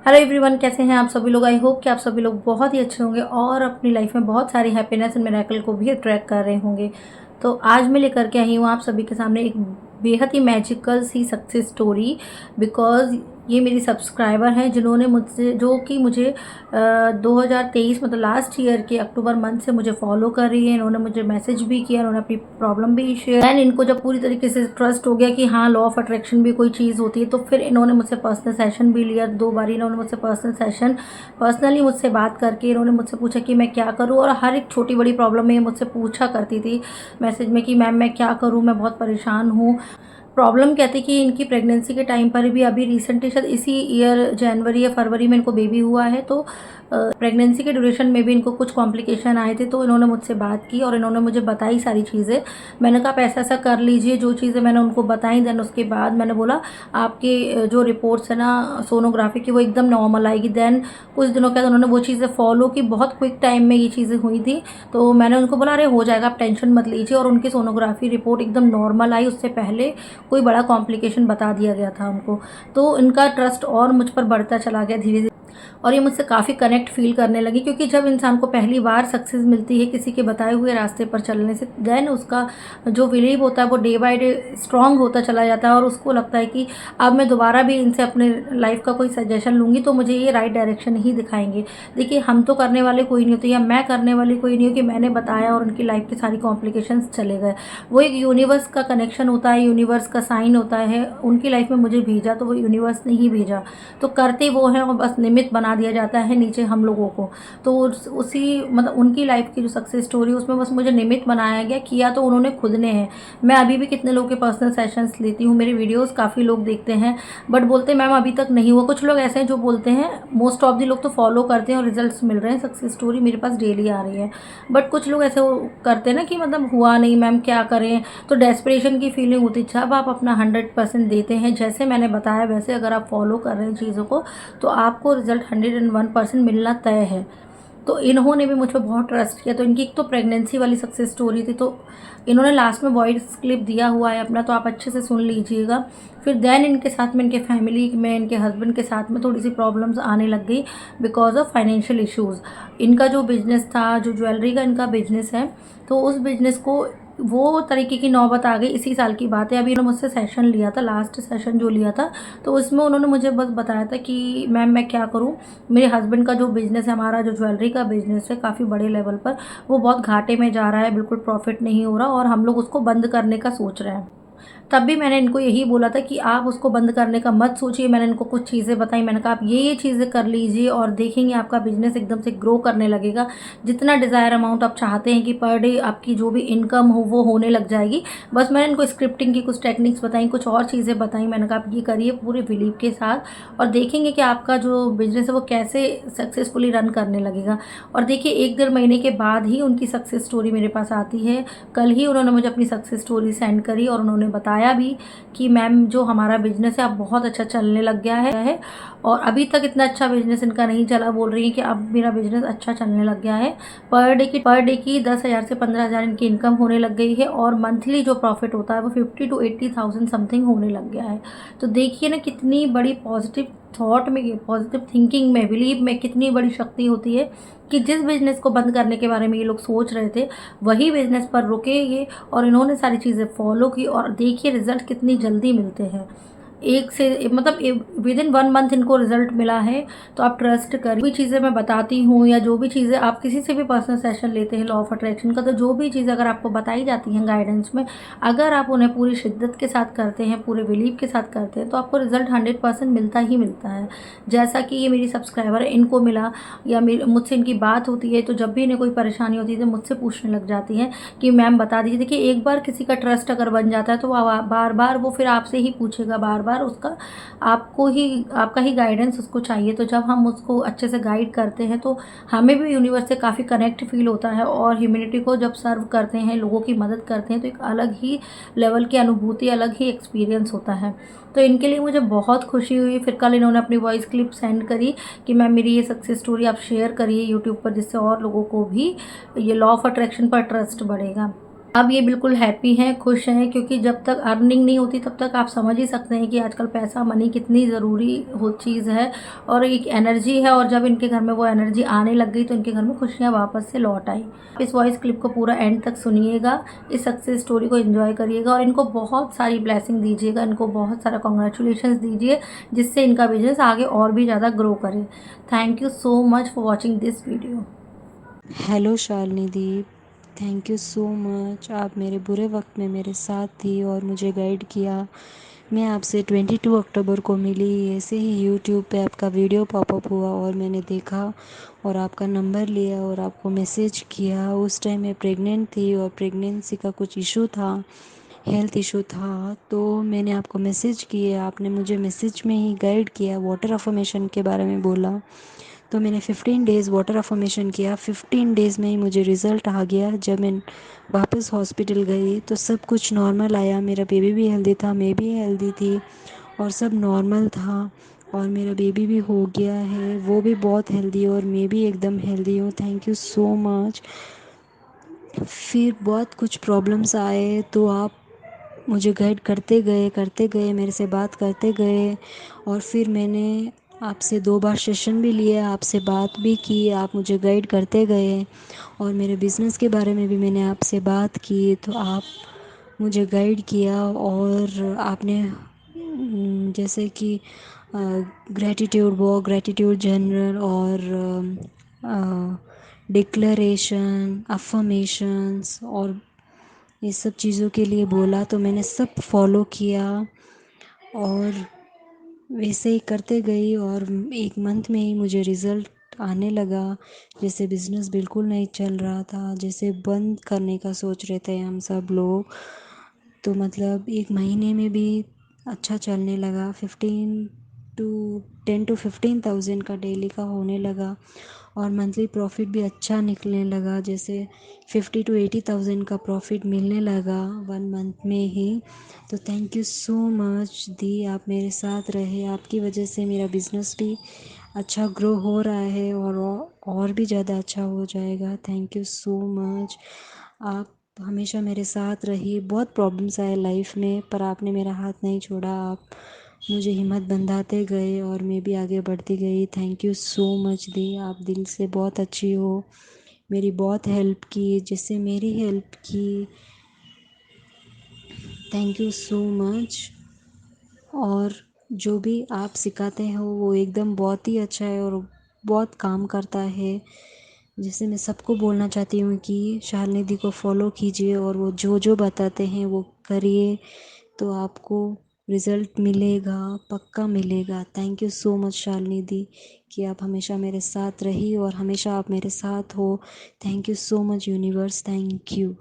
Hello everyone, कैसे हैं आप सभी लोग। आई होप कि आप सभी लोग बहुत ही अच्छे होंगे और अपनी लाइफ में बहुत सारी हैप्पीनेस एंड मिरेकल को भी अट्रैक्ट कर रहे होंगे। तो आज मैं लेकर के आई हूँ आप सभी के सामने एक बेहद ही मैजिकल सी सक्सेस स्टोरी। बिकॉज ये मेरी सब्सक्राइबर हैं जिन्होंने मुझसे मुझे 2023 मतलब लास्ट ईयर के अक्टूबर मंथ से मुझे फॉलो कर रही है। इन्होंने मुझे मैसेज भी किया, उन्होंने अपनी प्रॉब्लम भी शेयर। एंड इनको जब पूरी तरीके से ट्रस्ट हो गया कि हाँ, लॉ ऑफ अट्रैक्शन भी कोई चीज़ होती है, तो फिर इन्होंने मुझसे पर्सनल सेशन भी लिया। 2 बार इन्होंने मुझसे पर्सनली मुझसे बात करके इन्होंने मुझसे पूछा कि मैं क्या करूँ, और हर एक छोटी बड़ी प्रॉब्लम में ये मुझसे पूछा करती थी मैसेज में कि मैम मैं क्या करूँ, मैं बहुत परेशान हूँ। प्रॉब्लम क्या थी कि इनकी प्रेगनेंसी के टाइम पर भी, अभी रिसेंटली शायद इसी ईयर जनवरी या फरवरी में इनको बेबी हुआ है, तो प्रेगनेंसी के ड्यूरेशन में भी इनको कुछ कॉम्प्लिकेशन आए थे। तो इन्होंने मुझसे बात की और इन्होंने मुझे बताई सारी चीज़ें। मैंने कहा आप ऐसा ऐसा कर लीजिए, जो चीज़ें मैंने उनको बताई। देन उसके बाद मैंने बोला आपके जो रिपोर्ट्स है ना सोनोग्राफी की, वो एकदम नॉर्मल आएगी। देन कुछ दिनों के बाद उन्होंने वो चीज़ें फॉलो की, बहुत क्विक टाइम में ये चीज़ें हुई थी। तो मैंने उनको बोला अरे हो जाएगा, आप टेंशन मत लीजिए। और उनकी सोनोग्राफी रिपोर्ट एकदम नॉर्मल आई, उससे पहले कोई बड़ा कॉम्प्लिकेशन बता दिया गया था उनको। तो इनका ट्रस्ट और मुझ पर बढ़ता चला गया धीरे धीरे, और ये मुझसे काफ़ी कनेक्ट फील करने लगी। क्योंकि जब इंसान को पहली बार सक्सेस मिलती है किसी के बताए हुए रास्ते पर चलने से, देन उसका जो बिलीव होता है वो डे बाय डे स्ट्रांग होता चला जाता है, और उसको लगता है कि अब मैं दोबारा भी इनसे अपने लाइफ का कोई सजेशन लूँगी तो मुझे ये राइट डायरेक्शन ही दिखाएंगे। देखिए, हम तो करने वाले कोई नहीं होते, या मैं करने वाली कोई नहीं हूँ कि मैंने बताया और उनकी लाइफ की सारी कॉम्प्लिकेशंस चले गए। वो एक यूनिवर्स का कनेक्शन होता है, यूनिवर्स का साइन होता है। उनकी लाइफ में मुझे भेजा तो वो यूनिवर्स ने ही भेजा, तो करते वो हैं, और बस निमित्त बना दिया जाता है नीचे हम लोगों को। तो उसी मतलब उनकी लाइफ की जो सक्सेस स्टोरी, उसमें बस मुझे निमित्त बनाया गया। किया तो उन्होंने खुद ने है। मैं अभी भी कितने लोगों के पर्सनल सेशंस लेती हूँ, मेरे वीडियोस काफ़ी लोग देखते हैं, बट बोलते हैं मैम अभी तक नहीं हुआ। कुछ लोग ऐसे हैं जो बोलते हैं, मोस्ट ऑफ द लोग तो फॉलो करते हैं और रिजल्ट्स मिल रहे हैं, सक्सेस स्टोरी मेरे पास डेली आ रही है। बट कुछ लोग ऐसे करते हैं ना कि मतलब हुआ नहीं मैम, क्या करें। तो डेस्परेशन की फीलिंग होती है। जब आप अपना 100% देते हैं, जैसे मैंने बताया वैसे अगर आप फॉलो कर रहे हैं चीज़ों को, तो आपको रिजल्ट 101% मिलना तय है। तो इन्होंने भी मुझ पर बहुत ट्रस्ट किया। तो इनकी एक तो प्रेगनेंसी वाली सक्सेस स्टोरी थी, तो इन्होंने लास्ट में वॉइस क्लिप दिया हुआ है अपना, तो आप अच्छे से सुन लीजिएगा। फिर देन इनके साथ में, इनके फैमिली में, इनके हस्बैंड के साथ में थोड़ी सी प्रॉब्लम्स आने लग गई बिकॉज ऑफ फाइनेंशियल इश्यूज़। इनका जो बिजनेस था, जो ज्वेलरी का इनका बिजनेस है, तो उस बिजनेस को वो तरीके की नौबत आ गई। इसी साल की बात है, अभी उन्होंने मुझसे सेशन लिया था, लास्ट सेशन जो लिया था, तो उसमें उन्होंने मुझे बस बताया था कि मैम मैं क्या करूं, मेरे हस्बैंड का जो बिज़नेस है, हमारा जो ज्वेलरी का बिज़नेस है काफ़ी बड़े लेवल पर, वो बहुत घाटे में जा रहा है, बिल्कुल प्रॉफिट नहीं हो रहा, और हम लोग उसको बंद करने का सोच रहे हैं। तब भी मैंने इनको यही बोला था कि आप उसको बंद करने का मत सोचिए। मैंने इनको कुछ चीज़ें बताई, मैंने कहा आप ये चीज़ें कर लीजिए और देखेंगे आपका बिजनेस एकदम से ग्रो करने लगेगा। जितना डिज़ायर अमाउंट आप चाहते हैं कि पर डे आपकी जो भी इनकम हो वो होने लग जाएगी। बस मैंने इनको स्क्रिप्टिंग की कुछ टेक्निक्स बताई, कुछ और चीज़ें बताई। मैंने कहा आप ये करिए पूरे बिलीव के साथ, और देखेंगे कि आपका जो बिजनेस है वो कैसे सक्सेसफुली रन करने लगेगा। और देखिए, 1 डेढ़ महीने के बाद ही उनकी सक्सेस स्टोरी मेरे पास आती है। कल ही उन्होंने मुझे अपनी सक्सेस स्टोरी सेंड करी, और उन्होंने बताया भी कि मैम जो हमारा बिजनेस है अब बहुत अच्छा चलने लग गया है, और अभी तक इतना अच्छा बिजनेस इनका नहीं चला। बोल रही है कि अब मेरा बिजनेस अच्छा चलने लग गया है। पर डे की 10,000 से 15,000 इनकी इनकम होने लग गई है, और मंथली जो प्रॉफिट होता है वो 50 to 80,000 समथिंग होने लग गया है। तो देखिए ना, कितनी बड़ी पॉजिटिव थॉट में, पॉजिटिव थिंकिंग में, बिलीव में कितनी बड़ी शक्ति होती है कि जिस बिज़नेस को बंद करने के बारे में ये लोग सोच रहे थे, वही बिज़नेस पर रुके ये, और इन्होंने सारी चीज़ें फॉलो की, और देखिए रिज़ल्ट कितनी जल्दी मिलते हैं। एक से मतलब विद इन 1 मंथ इनको रिजल्ट मिला है। तो आप ट्रस्ट करिए। भी चीज़ें मैं बताती हूँ, या जो भी चीज़ें आप किसी से भी पर्सनल सेशन लेते हैं लॉ ऑफ अट्रैक्शन का, तो जो भी चीज़ें अगर आपको बताई जाती हैं गाइडेंस में, अगर आप उन्हें पूरी शिद्दत के साथ करते हैं, पूरे बिलीव के साथ करते हैं, तो आपको रिजल्ट 100% मिलता ही मिलता है। जैसा कि ये मेरी सब्सक्राइबर है, इनको मिला, या मुझसे इनकी बात होती है, तो जब भी इन्हें कोई परेशानी होती है तो मुझसे पूछने लग जाती हैं कि मैम बता दीजिए। देखिए, एक बार किसी का ट्रस्ट अगर बन जाता है तो बार बार वो फिर आपसे ही पूछेगा, बार बार उसका आपका ही गाइडेंस उसको चाहिए। तो जब हम उसको अच्छे से गाइड करते हैं तो हमें भी यूनिवर्स से काफ़ी कनेक्ट फील होता है, और ह्यूमैनिटी को जब सर्व करते हैं, लोगों की मदद करते हैं, तो एक अलग ही लेवल की अनुभूति, अलग ही एक्सपीरियंस होता है। तो इनके लिए मुझे बहुत खुशी हुई। फिर कल इन्होंने अपनी वॉइस क्लिप सेंड करी कि मैम मेरी ये सक्सेस स्टोरी आप शेयर करिए यूट्यूब पर, जिससे और लोगों को भी ये लॉ ऑफ अट्रैक्शन पर ट्रस्ट बढ़ेगा। अब ये बिल्कुल हैप्पी हैं, खुश हैं, क्योंकि जब तक अर्निंग नहीं होती तब तक आप समझ ही सकते हैं कि आजकल पैसा मनी कितनी ज़रूरी हो चीज़ है और एक एनर्जी है। और जब इनके घर में वो एनर्जी आने लग गई तो इनके घर में खुशियाँ वापस से लौट आई। इस वॉइस क्लिप को पूरा एंड तक सुनिएगा, इस सक्सेस स्टोरी को एंजॉय करिएगा और इनको बहुत सारी ब्लेसिंग दीजिएगा, इनको बहुत सारा कॉन्ग्रेचुलेशंस दीजिए, जिससे इनका बिजनेस आगे और भी ज़्यादा ग्रो करे। Thank you so much for watching this video. Hello Shalini the, thank you so much. आप मेरे बुरे वक्त में मेरे साथ थी और मुझे गाइड किया। मैं आपसे 22 अक्टूबर को मिली, ऐसे ही यूट्यूब पे आपका वीडियो पॉपअप हुआ और मैंने देखा और आपका नंबर लिया और आपको मैसेज किया। उस टाइम मैं प्रेग्नेंट थी और प्रेगनेंसी का कुछ इशू था, हेल्थ इशू था, तो मैंने आपको मैसेज किया। आपने मुझे मैसेज में ही गाइड किया, वाटर अफर्मेशन के बारे में बोला। तो मैंने 15 डेज़ वाटर अफर्मेशन किया। 15 डेज़ में ही मुझे रिज़ल्ट आ गया। जब मैं वापस हॉस्पिटल गई तो सब कुछ नॉर्मल आया। मेरा बेबी भी हेल्दी था, मैं भी हेल्दी थी और सब नॉर्मल था। और मेरा बेबी भी हो गया है, वो भी बहुत हेल्दी और मैं भी एकदम हेल्दी हूँ। Thank you so much. फिर बहुत कुछ प्रॉब्लम्स आए तो आप मुझे गाइड करते गए, मेरे से बात करते गए और फिर मैंने आपसे 2 बार सेशन भी लिया, आपसे बात भी की, आप मुझे गाइड करते गए और मेरे बिज़नेस के बारे में भी मैंने आपसे बात की, तो आप मुझे गाइड किया और आपने जैसे कि ग्रैटिट्यूड वॉक, ग्रैटिट्यूड जनरल और डिक्लेरेशन, अफ़र्मेशंस और ये सब चीज़ों के लिए बोला, तो मैंने सब फॉलो किया और वैसे ही करते गई और 1 मंथ में ही मुझे रिज़ल्ट आने लगा। जैसे बिज़नेस बिल्कुल नहीं चल रहा था, जैसे बंद करने का सोच रहे थे हम सब लोग, तो मतलब 1 महीने में भी अच्छा चलने लगा। 10 to 15,000 का डेली का होने लगा और मंथली प्रॉफिट भी अच्छा निकलने लगा। जैसे 50 to 80,000 का प्रॉफिट मिलने लगा 1 मंथ में ही। तो थैंक यू सो मच दी, आप मेरे साथ रहे, आपकी वजह से मेरा बिज़नेस भी अच्छा ग्रो हो रहा है और भी ज़्यादा अच्छा हो जाएगा। Thank you so much. आप हमेशा मेरे साथ रही। बहुत प्रॉब्लम्स आए लाइफ में पर आपने मेरा हाथ नहीं छोड़ा। आप मुझे हिम्मत बंधाते गए और मैं भी आगे बढ़ती गई। थैंक यू सो मच दी, आप दिल से बहुत अच्छी हो, मेरी बहुत हेल्प की, जिससे मेरी हेल्प की। Thank you so much. और जो भी आप सिखाते हो वो एकदम बहुत ही अच्छा है और बहुत काम करता है। जैसे मैं सबको बोलना चाहती हूँ कि शालिनी दी को फॉलो कीजिए और वो जो जो बताते हैं वो करिए, तो आपको रिज़ल्ट मिलेगा, पक्का मिलेगा। Thank you so much Shalini दी कि आप हमेशा मेरे साथ रही और हमेशा आप मेरे साथ हो। Thank you so much universe, thank you.